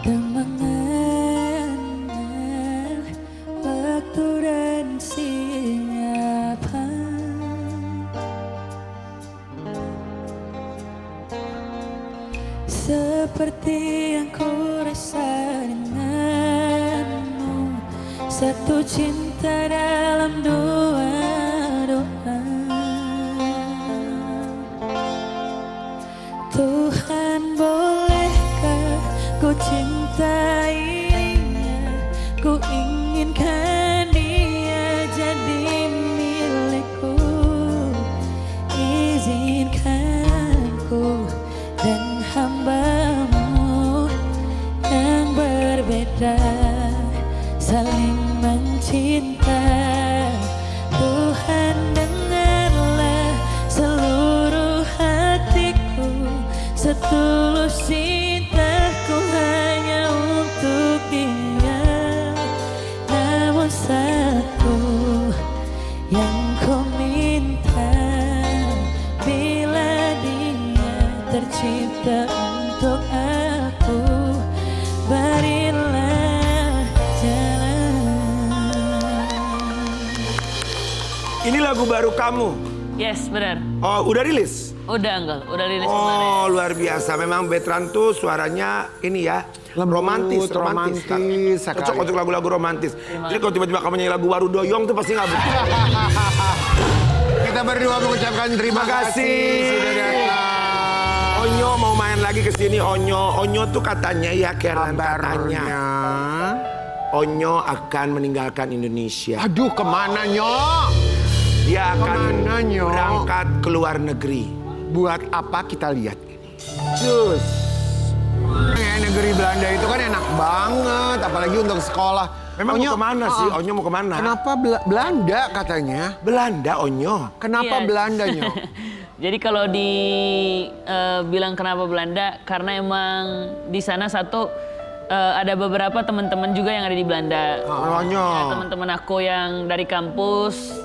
Kenangan waktu dan siapa seperti yang ku rasa denganmu, satu cinta dalam dua doa. Tuhan, bolehkah ku cintainya, ku inginkan dia jadi milikku. Izinkan ku dan hambamu yang berbeda saling mencinta. Tuhan, dengarlah seluruh hatiku, setulus cintaku hanya untuk dia. Namun satu yang ku minta, bila dia tercipta untuk aku, berilah jalan. Ini lagu baru kamu. Yes, benar. Oh, udah rilis? Udah, Uncle. Udah rilis kemarin. Oh, luar biasa. Memang Betran tuh suaranya ini ya, romantis romantis sekali. Cocok untuk lagu-lagu romantis. Jadi kalau tiba-tiba kamu nyanyi lagu baru doyong tuh pasti nggak betul. Kita berdua mengucapkan terima kasih sudah datang. Onyo mau main lagi ke sini. Onyo tuh katanya ya, Karen, katanya Onyo akan meninggalkan Indonesia. Aduh, kemana Nyok? Dia akan Kemana, Nyo? berangkat ke luar negeri. Buat apa kita lihat ini? Cus. Negeri Belanda itu kan enak banget, apalagi untuk sekolah. Memang mau kemana sih? Onyo mau kemana? Kenapa Belanda katanya? Belanda, Onyo. Kenapa Iya. Belanda, Nyok? Jadi kalau bilang kenapa Belanda, karena emang di sana satu ada beberapa teman-teman juga yang ada di Belanda. Onyo. Ya, teman-teman aku yang dari kampus,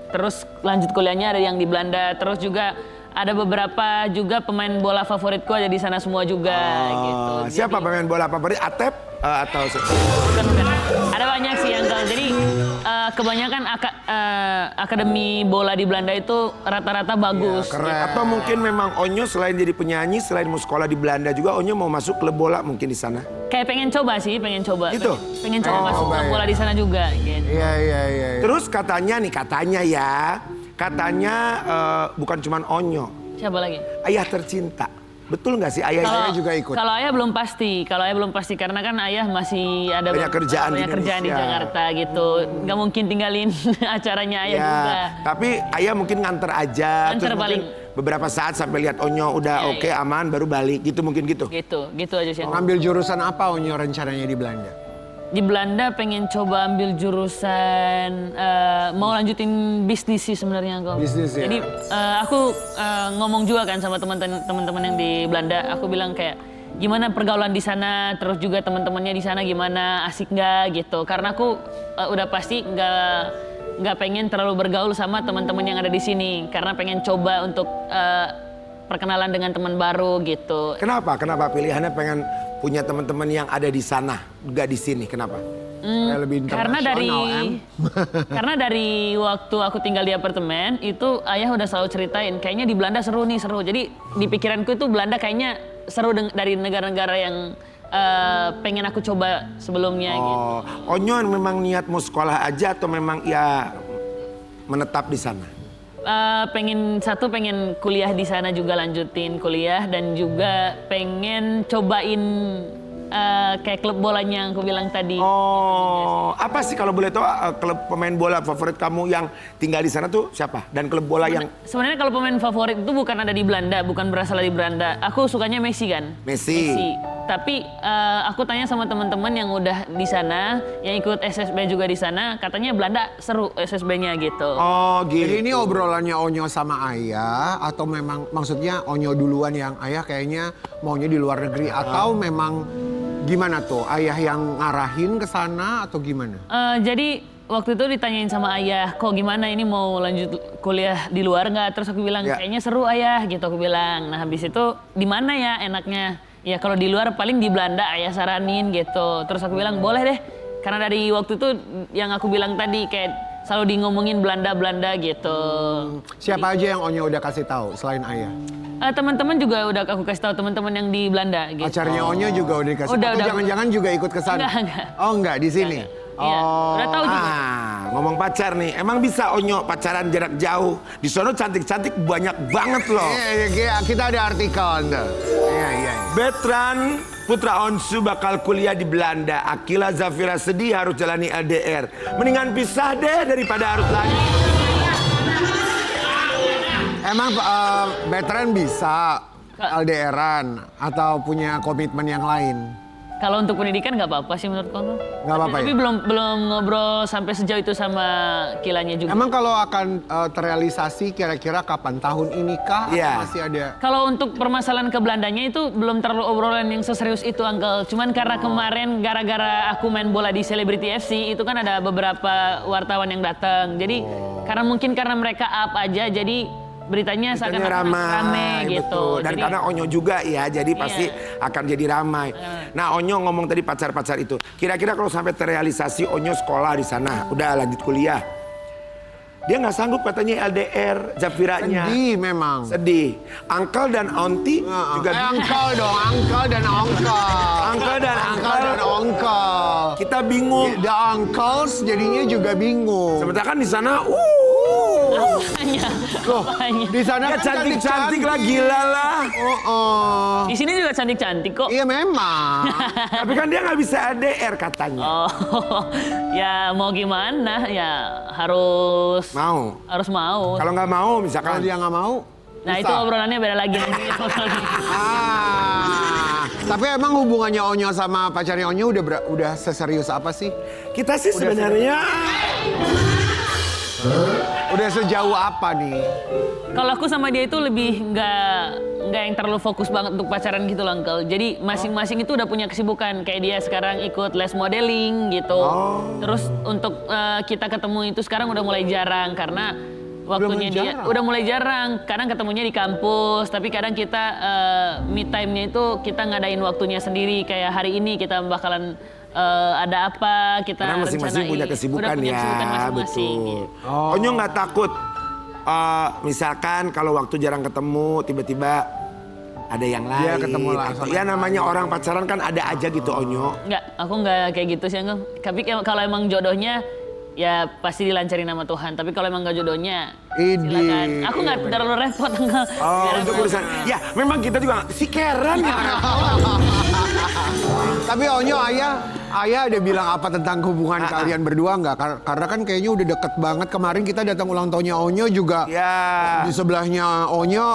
terus lanjut kuliahnya ada yang di Belanda, terus juga ada beberapa juga pemain bola favoritku ada di sana semua juga gitu. Siapa pemain bola favorit? Atep atau Bukan. Ada banyak sih yang tahu. Jadi kebanyakan akademi bola di Belanda itu rata-rata bagus. keren. Atau mungkin memang Onyo selain jadi penyanyi, selain mau sekolah di Belanda juga, Onyo mau masuk klub bola mungkin di sana. Kayak pengen coba sih, pengen coba. Gitu? Pengen coba masuk klub bola di sana juga gitu. Iya. Terus katanya bukan cuman Onyo, Siapa lagi? ayah tercinta. Betul nggak sih ayah? Saya juga ikut. Kalau ayah belum pasti. Kalau ayah belum pasti karena kan ayah masih ada Banyak kerjaan di kerjaan di Indonesia. Jakarta gitu. Nggak mungkin tinggalin acaranya ayah Ya, juga. tapi ayah mungkin nganter aja. Nganter terus mungkin paling. beberapa saat sampai lihat Onyo udah Iya, oke, aman, baru balik gitu mungkin gitu. Gitu aja sih. Ngambil jurusan apa Onyo rencananya di Belanda? Di Belanda pengen coba ambil jurusan mau lanjutin bisnis sih sebenarnya kok. Bisnis ya? Jadi aku ngomong juga kan sama teman-teman yang di Belanda. Aku bilang kayak gimana pergaulan di sana, terus juga teman-temannya di sana gimana, asik nggak gitu. Karena aku udah pasti nggak pengen terlalu bergaul sama teman-teman yang ada di sini. Karena pengen coba untuk perkenalan dengan teman baru gitu. Kenapa? Kenapa pilihannya pengen punya teman-teman yang ada di sana, nggak di sini? Kenapa? Kayak lebih Karena internasional, karena dari waktu aku tinggal di apartemen itu ayah udah selalu ceritain kayaknya di Belanda seru. Jadi di pikiranku itu Belanda kayaknya seru dari negara-negara yang pengen aku coba sebelumnya gitu. Oh, Onyo memang niat mau sekolah aja atau memang ya menetap di sana? Pengen kuliah di sana juga, lanjutin kuliah, dan juga pengen cobain kayak klub bolanya yang aku bilang tadi. Oh, apa sih kalau boleh tahu klub pemain bola favorit kamu yang tinggal di sana tuh siapa? Dan klub bola yang Sebenarnya kalau pemain favorit itu bukan ada di Belanda, bukan berasal dari Belanda. Aku sukanya Messi kan. Messi. Tapi aku tanya sama teman-teman yang udah di sana, yang ikut SSB juga di sana, katanya Belanda seru SSB-nya gitu. Oh, gitu. Jadi ini obrolannya Onyo sama ayah atau memang maksudnya Onyo duluan yang ayah kayaknya maunya di luar negeri atau memang gimana tuh? Ayah yang ngarahin ke sana atau gimana? Jadi waktu itu ditanyain sama ayah, kok gimana ini mau lanjut kuliah di luar nggak? Terus aku bilang Ya. kayaknya seru ayah gitu, aku bilang. Nah habis itu di mana ya enaknya? Ya kalau di luar paling di Belanda ayah saranin gitu. Terus aku bilang boleh deh. Karena dari waktu itu yang aku bilang tadi kayak selalu di ngomongin Belanda gitu. Siapa aja yang Onyo udah kasih tahu selain ayah? Teman-teman juga udah aku kasih tahu teman-teman yang di Belanda gitu. Pacarnya Onyo juga udah dikasih Udah, tahu. udah. Jangan-jangan juga ikut ke sana? Enggak. Oh enggak, di sini? Iya, udah tahu juga. Ngomong pacar nih, emang bisa Onyo pacaran jarak jauh? Di sono cantik-cantik banyak banget loh. Iya, kita ada artikel anda. Iya. Betran putra Onsu bakal kuliah di Belanda. Akila Zafira sedih harus jalani LDR. Mendingan pisah deh daripada harus lagi. Emang veteran bisa LDRan atau punya komitmen yang lain? Kalau untuk pendidikan nggak apa-apa sih menurutku. Nggak apa-apa Tapi ya? belum ngobrol sampai sejauh itu sama Kilanya juga. Emang kalau akan terrealisasi kira-kira kapan? Tahun ini kah? Atau Iya. masih ada? Kalau untuk permasalahan ke Belandanya itu belum terlalu obrolan yang seserius itu, Uncle. Cuman karena kemarin gara-gara aku main bola di Celebrity FC, itu kan ada beberapa wartawan yang datang. Jadi karena mereka up aja, jadi beritanya seakan-akan rame gitu. Betul. Dan Jadi, karena Onyo juga ya, jadi pasti akan jadi ramai. Nah, Onyo ngomong tadi pacar-pacar itu. Kira-kira kalau sampai terrealisasi Onyo sekolah di sana, udah lanjut kuliah. Dia nggak sanggup katanya LDR Zafiranya. Sedih memang. Sedih. Uncle dan auntie juga Uncle dong, uncle dan onkel. Uncle dan Uncle dan onkel. kita bingung. The uncles jadinya juga bingung. Sementara kan di sana, Loh, di sana ya kan cantik-cantik lah, gila lah. di sini juga cantik-cantik kok. Iya memang. Tapi kan dia nggak bisa LDR katanya. Oh, ya mau gimana? Ya harus Mau. mau. Kalau nggak mau Kalau misalkan. dia nggak mau. Nah bisa. itu obrolannya beda lagi nanti. Tapi emang hubungannya Onyo sama pacarnya Onyo udah seserius apa sih? Kita sih sebenarnya Udah sejauh apa nih? Kalau aku sama dia itu lebih nggak yang terlalu fokus banget untuk pacaran gitu loh, Uncle. Jadi masing-masing itu udah punya kesibukan. Kayak dia sekarang ikut les modeling gitu. Terus untuk kita ketemu itu sekarang udah mulai jarang karena waktunya dia udah mulai jarang. Kadang ketemunya di kampus, tapi kadang kita me time-nya itu kita ngadain waktunya sendiri. Kayak hari ini kita bakalan ada apa, kita karena masing-masing punya kesibukan udah punya ya, kesibukan masing-masing. betul. Onyo nggak takut, misalkan kalau waktu jarang ketemu, tiba-tiba ada yang lain. Dia ketemu langsung. Ya namanya orang pacaran kan ada aja gitu, Onyo. Enggak, aku nggak kayak gitu sih, Uncle. Tapi kalau emang jodohnya, ya pasti dilancarin sama Tuhan. Tapi kalau emang nggak jodohnya, silakan. Aku nggak terlalu repot, Uncle. Oh, untuk urusan. Ya, memang kita juga si Karen ya. Tapi Onyo, ayah ada bilang apa tentang hubungan kalian berdua nggak? Karena kan kayaknya udah deket banget. Kemarin kita datang ulang tahunnya Onyo juga. Ya. Di sebelahnya Onyo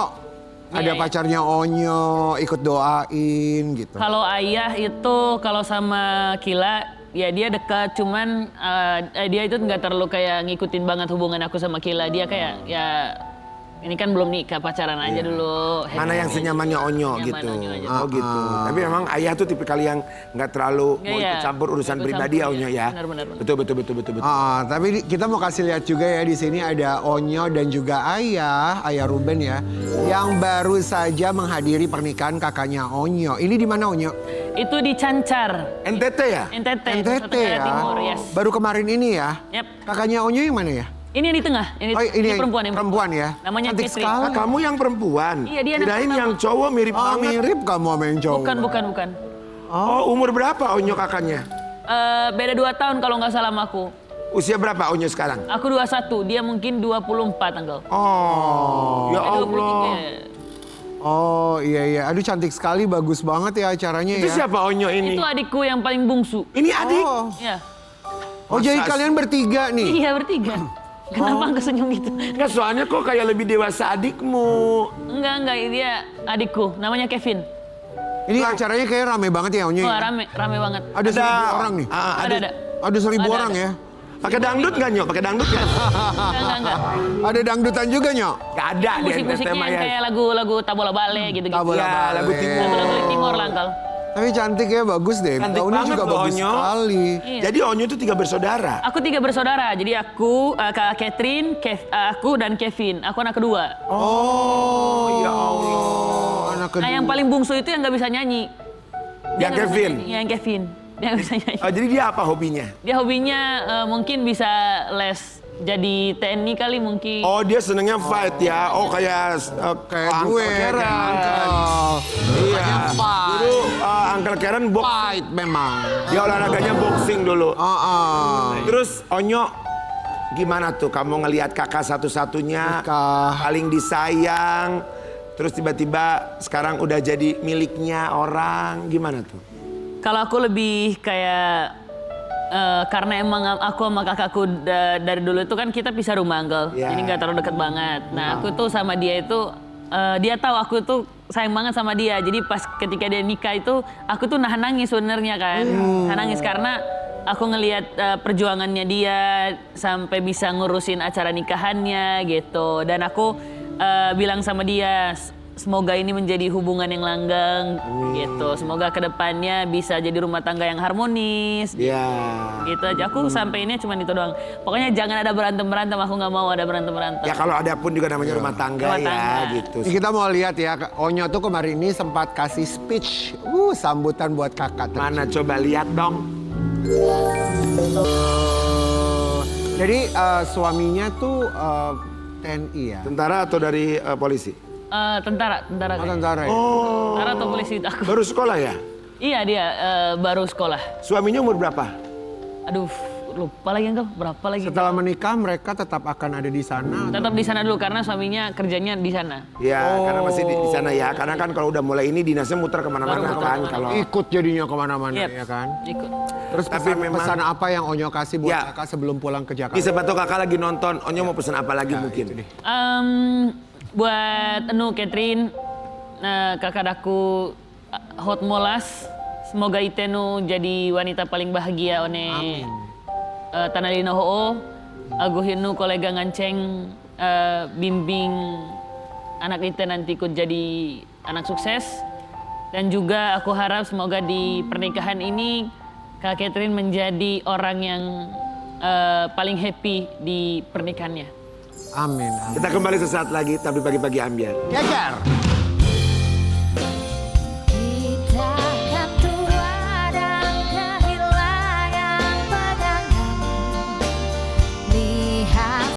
ada Iya. pacarnya Onyo ikut doain gitu. Kalau ayah itu kalau sama Kila ya dia dekat, cuman dia itu nggak terlalu kayak ngikutin banget hubungan aku sama Kila. Dia kayak ya ini kan belum nikah, pacaran aja dulu. Mana yang senyamannya Onyo Nyaman gitu. Onyo aja. Oh gitu. Tapi memang ayah tuh tipikal yang nggak terlalu mau Iya, ikut campur urusan ikut pribadi ya campur, Onyo iya. ya. Benar. Betul. Tapi kita mau kasih lihat juga ya, di sini ada Onyo dan juga ayah Ruben ya, yang baru saja menghadiri pernikahan kakaknya Onyo. Ini di mana Onyo? Itu di Cancar, NTT ya? NTT, NTT Nusa Tenggara ya. Timur, yes. Baru kemarin ini ya. Yep. Kakaknya Onyo yang mana ya? Ini yang di tengah, ini yang perempuan yang perempuan ya. Namanya Cantik Catherine. sekali. Ah, kamu yang perempuan. Iya, dia anak Kirain pertama. yang cowok mirip Oh, banget. mirip kamu sama yang cowok. Bukan. Oh, umur berapa Onyo kakaknya? Beda 2 tahun kalau nggak salah sama aku. Usia berapa Onyo sekarang? Aku 21, dia mungkin 24, Uncle. Oh, ya Dia 23 Allah. ya. Oh iya. Aduh cantik sekali, bagus banget ya acaranya Itu ya. siapa Onyo ini? Itu adikku yang paling bungsu. Ini adik. Oh, Ya. jadi Masa kalian bertiga nih. Iya bertiga. Kenapa kesenyum gitu? Enggak, soalnya kok kayak lebih dewasa adikmu. Enggak, dia adikku. Namanya Kevin. Ini acaranya kayak rame banget ya Onyo. Wah, Ya? rame banget. Ada 1.000 orang nih. Ada. Ada 1.000 Ada, orang ada. ya. Pakai dangdut nggak Nyok? Pakai dangdut nggak? Enggak. Ada dangdutan juga Nyok. Nggak ada di NTT Musik-musiknya yang Maya. kayak lagu-lagu Tabola Bale gitu-gitu. Tabola Ya, Bale. lagu timur. Lagu-lagu Timor lah, Uncle. Tapi cantik ya, bagus deh. Cantik Gaunnya banget juga loh, bagus Onyo. sekali. Iya. Jadi Onyo itu 3 bersaudara. Aku 3 bersaudara. Jadi aku, Kak Catherine, aku dan Kevin. Aku anak kedua. Oh, ya Allah. Anak kedua. Nah yang paling bungsu itu yang nggak bisa nyanyi. Yang Kevin? Yang Kevin. Dia bisa nyanyi. Oh, jadi dia apa hobinya? Dia hobinya mungkin bisa les jadi TNI kali mungkin. Oh, dia senengnya fight ya. Oh, kayak Kayak Uncle gue, Karen. kayak Uncle. Iya. Fight. Dulu Uncle Karen box. Fight memang. Dia olahraganya boxing dulu. Ah. Terus Onyo gimana tuh kamu ngelihat kakak satu-satunya Nikah. paling disayang, terus tiba-tiba sekarang udah jadi miliknya orang, gimana tuh? Kalau aku lebih kayak karena emang aku sama kakakku dari dulu itu kan kita pisah rumah, Uncle. Ya. Jadi nggak terlalu dekat banget. Nah, aku tuh sama dia itu dia tahu aku tuh sayang banget sama dia. Jadi pas ketika dia nikah itu aku tuh nahan nangis sebenarnya kan. Nahan nangis karena aku ngelihat perjuangannya dia sampai bisa ngurusin acara nikahannya gitu. Dan aku bilang sama dia, semoga ini menjadi hubungan yang langgeng gitu. Semoga kedepannya bisa jadi rumah tangga yang harmonis. Ya. Gitu aja. Aku sampeinnya cuma itu doang. Pokoknya jangan ada berantem-berantem. Aku nggak mau ada berantem-berantem. Ya kalau ada pun juga namanya rumah tangga Rumah ya tangga. gitu. Ini kita mau lihat ya, Onyo tuh kemarin ini sempat kasih speech, sambutan buat kakak. Mana coba lihat dong. Jadi suaminya tuh TNI ya? Tentara atau dari polisi? Tentara Oh, kayaknya. tentara ya? Oh. Tentara atau polisi aku. Baru sekolah ya? Iya dia baru sekolah. Suaminya umur berapa? Aduh, lupa lagi Uncle. Berapa lagi? Setelah menikah mereka tetap akan ada di sana? Tetap di sana dulu karena suaminya kerjanya di sana. Ya, karena masih di sana ya. Karena kan kalau udah mulai ini dinasnya muter kemana-mana Baru kan. kemana-mana. Kalau Ikut jadinya kemana-mana Yep, ya kan? Ikut. Terus Tapi memang- pesan apa yang Onyo kasih buat Ya. kakak sebelum pulang ke Jakarta? ini siapa tahu kakak lagi nonton. Onyo mau pesan apa lagi mungkin? Buat Enu Catherine, kakak aku hot molas. Semoga itenu jadi wanita paling bahagia one tanah di Noho. Aguhinu kolega nganceng bimbing anak ite nanti ikut jadi anak sukses. Dan juga aku harap semoga di pernikahan ini Kak Catherine menjadi orang yang paling happy di pernikahannya. Amin. Amin. Kita kembali sesaat lagi, tapi pagi-pagi ambiar. Geger.